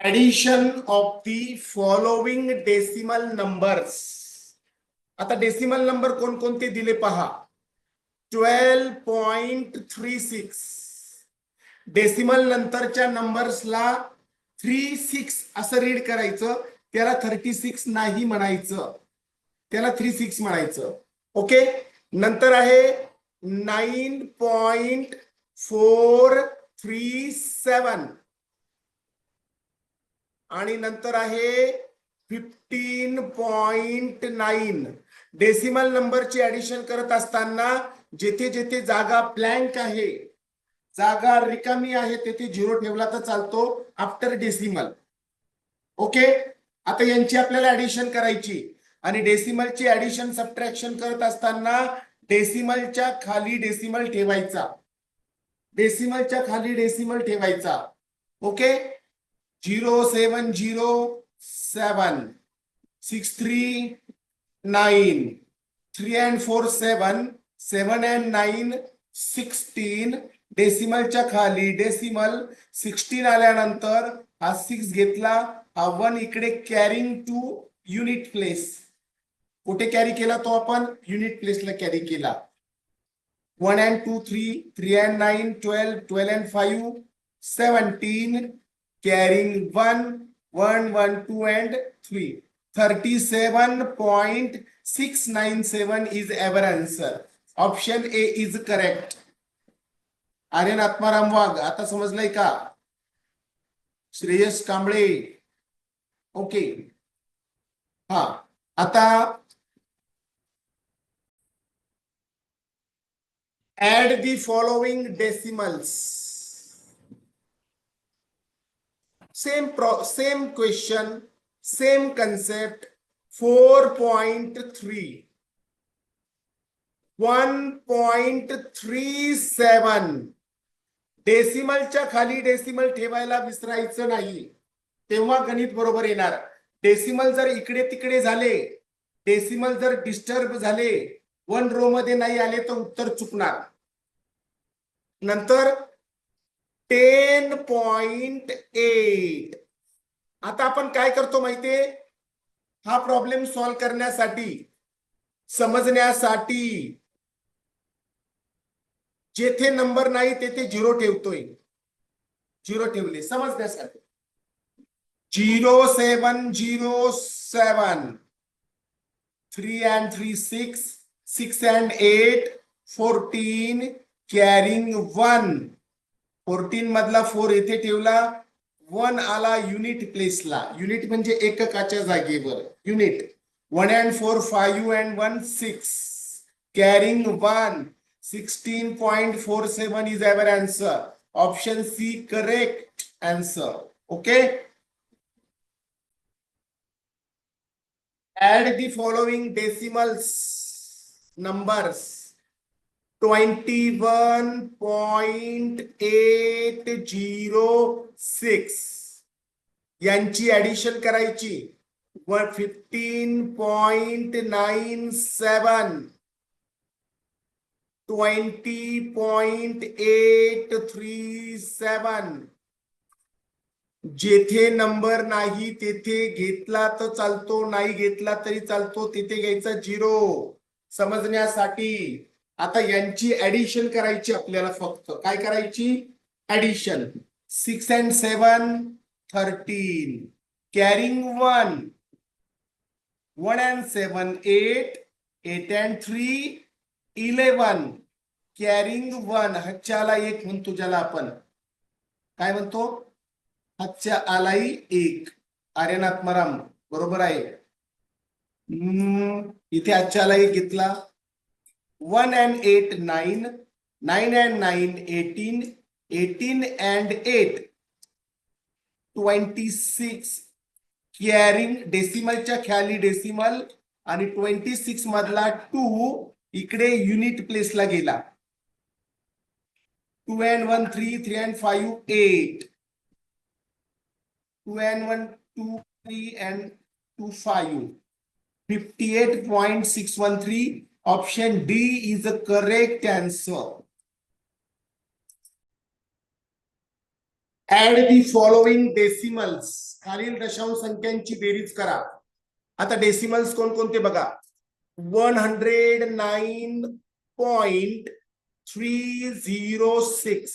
Addition of the following decimal numbers. आता decimal number कोणकोणते दिले पहा. 12.36. डेसिमल नंतरच्या नंबर्सला 36 असं रीड करायचं, त्याला 36 नाही म्हणायचं, त्याला 36 म्हणायचं. ओके. नंतर आहे 9.437 आणि नंतर आहे 15.9. डेसिमल नंबरची ऍडिशन करत असताना जेथे जेथे जागा ब्लँक आहे, जागा रिकामी आहे, तेथे 0 ठेवला तर चालतो आफ्टर डेसिमल. ओके. आता यांची आपल्याला ऍडिशन करायची आणि डेसिमलची ऍडिशन सबट्रॅक्शन करत असताना डेसिमलच्या खाली डेसिमल ठेवायचा, डेसिमलच्या खाली डेसिमल ठेवायचा. ओके. 0707 639 3 and 4 7 7 and 9 16. डेसिमलच्या खाली डेसिमल 16 आल्यानंतर हा 6 घेतला, हा 1 इकडे कॅरिंग टू युनिट प्लेस. कुठे कॅरी केला तो आपण? युनिट प्लेसला कॅरी केला. 1 and 2 3 3 and 9 12 12 and 5 17 carrying 1 1 1 2 and 3. 37.697 is our answer. Option A is correct. Aryan Atmaram वाघ, आता समजलंय का? श्रेयस कांबळे. ओके. हा, आता add the following decimals. Same question, same concept. 4.3 1.37. डेसिमलच्या खाली डेसिमल ठेवायला विसरायचं नाही, तेव्हा गणित बरोबर येणार. डेसिमल जर इकडे तिकडे झाले, डेसिमल जर डिस्टर्ब झाले, 1 रो मध्ये नाही आले तर उत्तर चुकणार. नंतर 10.8. आता आपण काय करतो माहितीये, हा प्रॉब्लेम सॉल्व्ह करण्यासाठी, समजण्यासाठी, जेथे नंबर नाही तेथे 0 ठेवतोय. 0 ठेवले समजण्यासाठी. 0707 3 and 3 6 6 and 8 14 carrying 1. 14 मधला 4 येथे ठेवला, 1 आला युनिट प्लेसला. युनिट म्हणजे एककाच्या जागेवर unit. 1 and 4 5 and 1 6 carrying 1. 16.47 is our answer. Option C correct answer. Okay. Add the following decimals numbers. 21.806 यांची ऍडिशन करायची. 15.97 20.837. जेथे नंबर नाही तेथे घेतला तर चालतो, नाही घेतला तरी चालतो, तिथे घ्यायचा 0 समजण्यासाठी. आता यांची ऍडिशन करायची आपल्याला. फक्त काय करायची? Addition. 6 and 7 13 carrying 1. 1 and 7 8 8 and 3 11 carrying 1. हच्च्याला 1 म्हणतो, ज्याला आपण काय म्हणतो? हच्च्या आलाई 1. आर्यन आत्माराम बरोबर आहे. इथे हच्च्याला 1 घेतला. 1 and 8 9 9 and 9 18 18 and 8 26 कॅरिंग डेसिमलच्या खाली डेसिमल आणि 26 मधला 2 इकडे युनिट प्लेसला गेला. 2 and 1 3 3 and 5 8 2 and 1 2 3 and 2 5 58.613. Option D is the correct answer. Add the following decimals, खालील दशांश संख्यांची बेरीज करा. आता डेसिमल्स कोणकोणते बघा. 109.306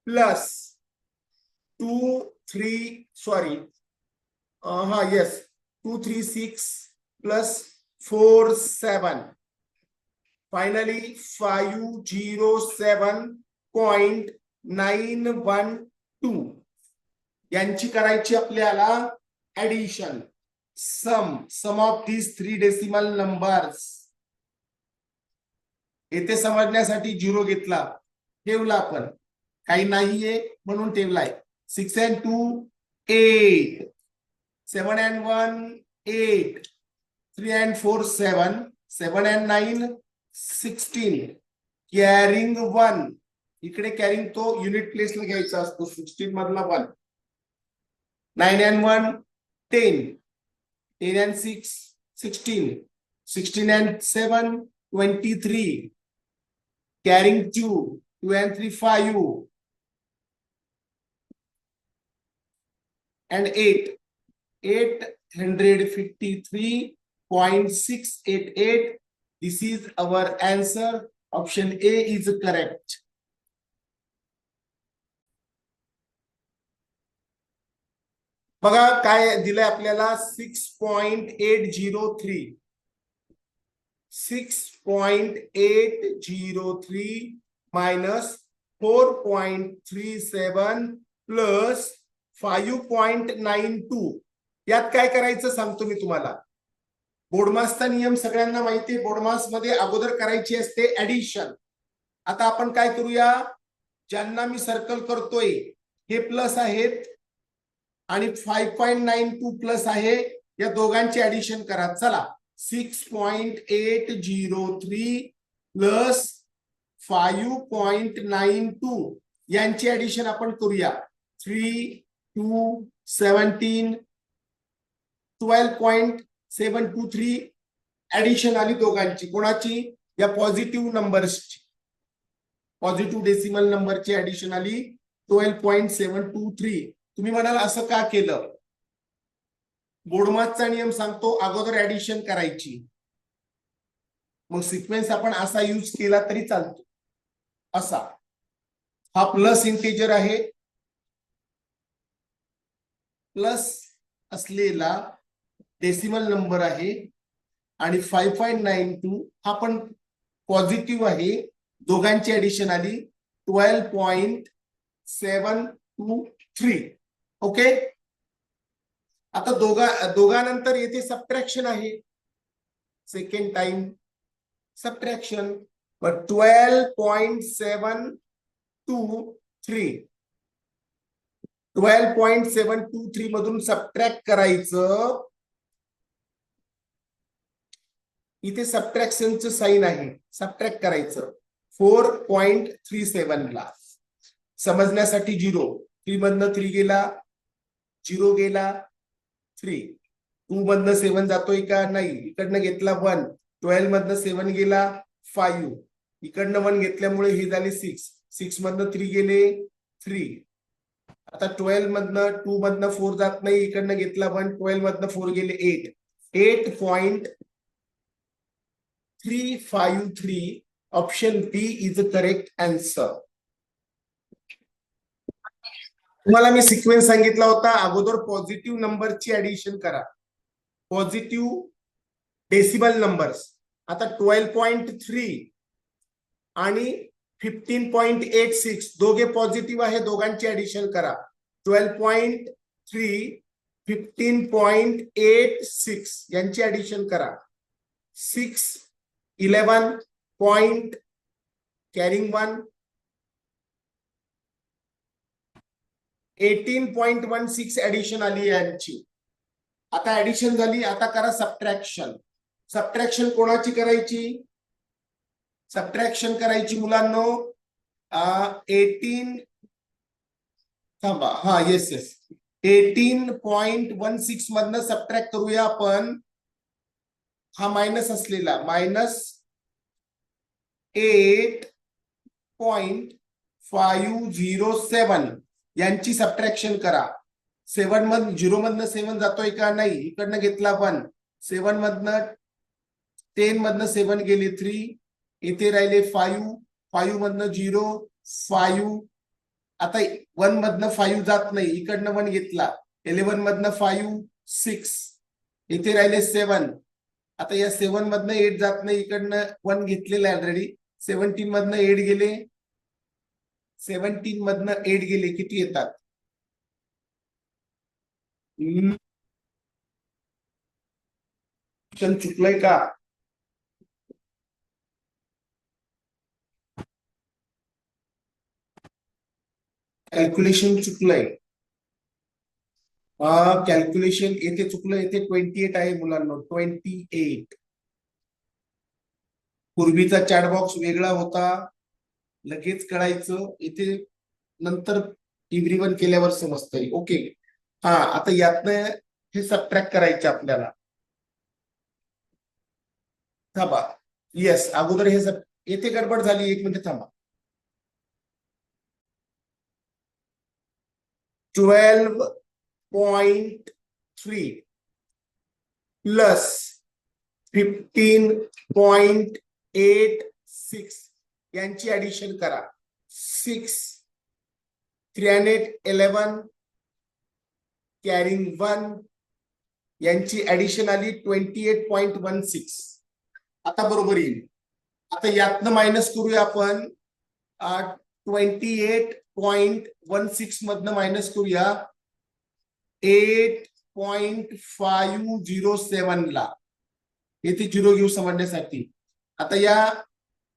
प्लस 236 प्लस 47, फायनली 507.912 यांची करायची आपल्याला addition. Sum of these 3 decimal numbers. येथे समजण्यासाठी 0 घेतला, ठेवला, आपण काही नाहीये म्हणून ठेवलाय. 6 and 2 8, 7 and 1 8, 3 and 4 7, 7 and 9 16, carrying 1. इकडे कॅरिंग तो युनिट प्लेसला घ्यायचा असतो. 16 मधला 1. 9 and 1 10, 10 and 6 16, 16 and 7 23, carrying 2, 2 and 3 5, and 8, 853.688. This is our answer. Option A is correct. बघा काय दिलंय आपल्याला. 6.803, 6.803 minus 4.37 plus 5.92. यात काय करायचं सांगतो मी तुम्हाला. बोर्डमासचा नियम सगळ्यांना माहिती आहे. बोर्डमास मध्ये अगोदर करायची असते ऍडिशन. आता आपण काय करूया, ज्यांना मी सर्कल करतोय हे प्लस आहेत आणि 5.92 प्लस आहे, या दोघांची ऍडिशन करा. चला, 6.803 प्लस 5.92 यांची ऍडिशन आपण करूया. 3 2 17 12.723 ऍडिशन आली दोघांची. कोणाची? या पॉझिटिव्ह नंबर्सची, पॉझिटिव्ह डेसिमल नंबरची ऍडिशन आली 12.723. तुम्ही म्हणाल असं का केलं? बोर्डमासचा नियम सांगतो अगोदर ऍडिशन करायची, मग सिक्वेन्स आपण असा यूज केला तरी चालतो. असा हा प्लस इंटिजर आहे, प्लस असलेला डेसिमल नंबर आहे, आणि 5.92 हा पण पॉझिटिव्ह आहे. दोघांची ऍडिशन आली 12.723. ओके. आता दोघांनंतर येथे सबट्रॅक्शन आहे. Second time subtraction. बट 12.723 मधून सबट्रॅक्ट करायचं. इथे सबट्रॅक्शनचं साइन आहे, सबट्रॅक्ट करायचं 4.37 ला. समजण्यासाठी 0, 3 मधनं 3 गेला, 0 गेला, 3, 2 मधनं 7 जातोय का? नाही. इकडनं घेतला 1, 12 मधनं 7 गेला 5, इकडनं 1 घेतल्यामुळे हे झाले 6, 6 मधनं 3 गेले 3. आता 12 मधनं 2 मधनं 4 जात नाही, इकडनं घेतला 1, 12 मधनं 4 गेले 8, 8.353. Option B is correct answer. तुम्हाला मी सिक्वेन्स सांगितला होता, अगोदर पॉझिटिव्ह नंबरची ऍडिशन करा, पॉझिटिव्ह डेसिमल नंबर्स. आता 12.3 आणि 15.86 दोघे पॉझिटिव्ह आहे, दोघांची ऍडिशन करा. 12.3 15.86 यांची ऍडिशन करा. 6 11 पॉइंट कॅरिंग 1 18.16 ऍडिशन आली यांची. आता ऍडिशन झाली, आता करा सबट्रॅक्शन. सबट्रॅक्शन कोणाची करायची? सबट्रॅक्शन करायची मुलांनो 18 थांबा, हा येस 18.16 मधनं सबट्रॅक्ट करूया आपण. हा मायनस असलेला मायनस 8.507 यांची सबट्रॅक्शन करा. 0 मधनं 7 जातोय का? नाही. इकडनं घेतला 1, 7 मधनं 10 मधनं 7 गेले 3, इथे राहिले 5 मधनं 0, 5. आता 1 मधनं 5 जात नाही, इकडनं 1 घेतला. 11 मधनं 5, 6, इथे राहिले 7. आता या 7 मधनं 8 जात नाही, इकडनं 1 घेतलेलं आहे ऑलरेडी. 17 मधनं 8 गेले, 17 मधनं 8 गेले, किती येतात? चुकलंय का? कॅल्क्युलेशन चुकलंय. कॅल्क्युलेशन येथे चुकलं. येथे 28 आहे मुलांना, 28. पूर्वीचा चॅट बॉक्स वेगळा होता, लगेच कळायचं. इथे नंतर एव्हरीवन केल्यावर समजतंय. ओके. आता यातनं हे सबट्रॅक्ट करायचे आपल्याला. थांबा. येस, अगोदर हे येथे गडबड झाली. 1 मिनिट थांबा. 12.3 प्लस 15.86 यांची ऍडिशन करा. 6, 311 कॅरिंग 1 यांची ऍडिशन आली 28.16. आता बरोबर येईल. आता यातनं मायनस करूया आपण. 28.16 मधनं मायनस करूया 8.507 ला. येथे 0 घेऊ समजण्यासाठी. आता या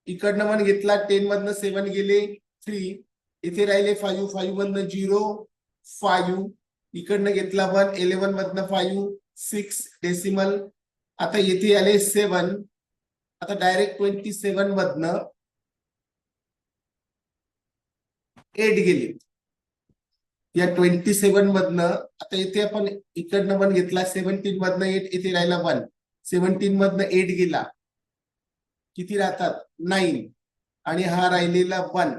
इकडनं 1 घेतला, 10 मधनं 7 गेले 3, इथे राहिले 5 मधनं 0, 5, इकडनं घेतला 1, 11 मधनं 5, 6 डेसिमल. आता येथे आले 7. आता डायरेक्ट 27 मधनं 8 गेले. या 27 मधनं आता इथे आपण इकडनं 1 घेतला, 17 मधनं 8, इथे राहिला 1, 17 मधनं 8 गेला, किती राहतात? 9. आणि हा राहिलेला 1,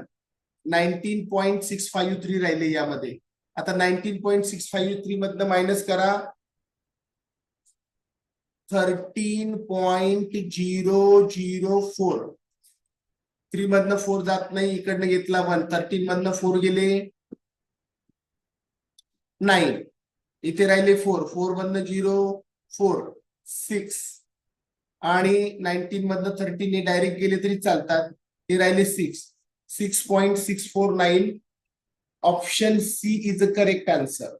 19.653 राहिले यामध्ये. आता 19.653 मधनं मायनस करा 13.004. 3 मधनं 4 जात नाही, इकडनं घेतला 1, 13 मधनं 4 गेले 9, इथे राहिले 4 मधनं 0, 4, 6 आणि 19 मधनं 13 डायरेक्ट गेले तरी चालतात. हे राहिले 6.649. Option C is a correct answer.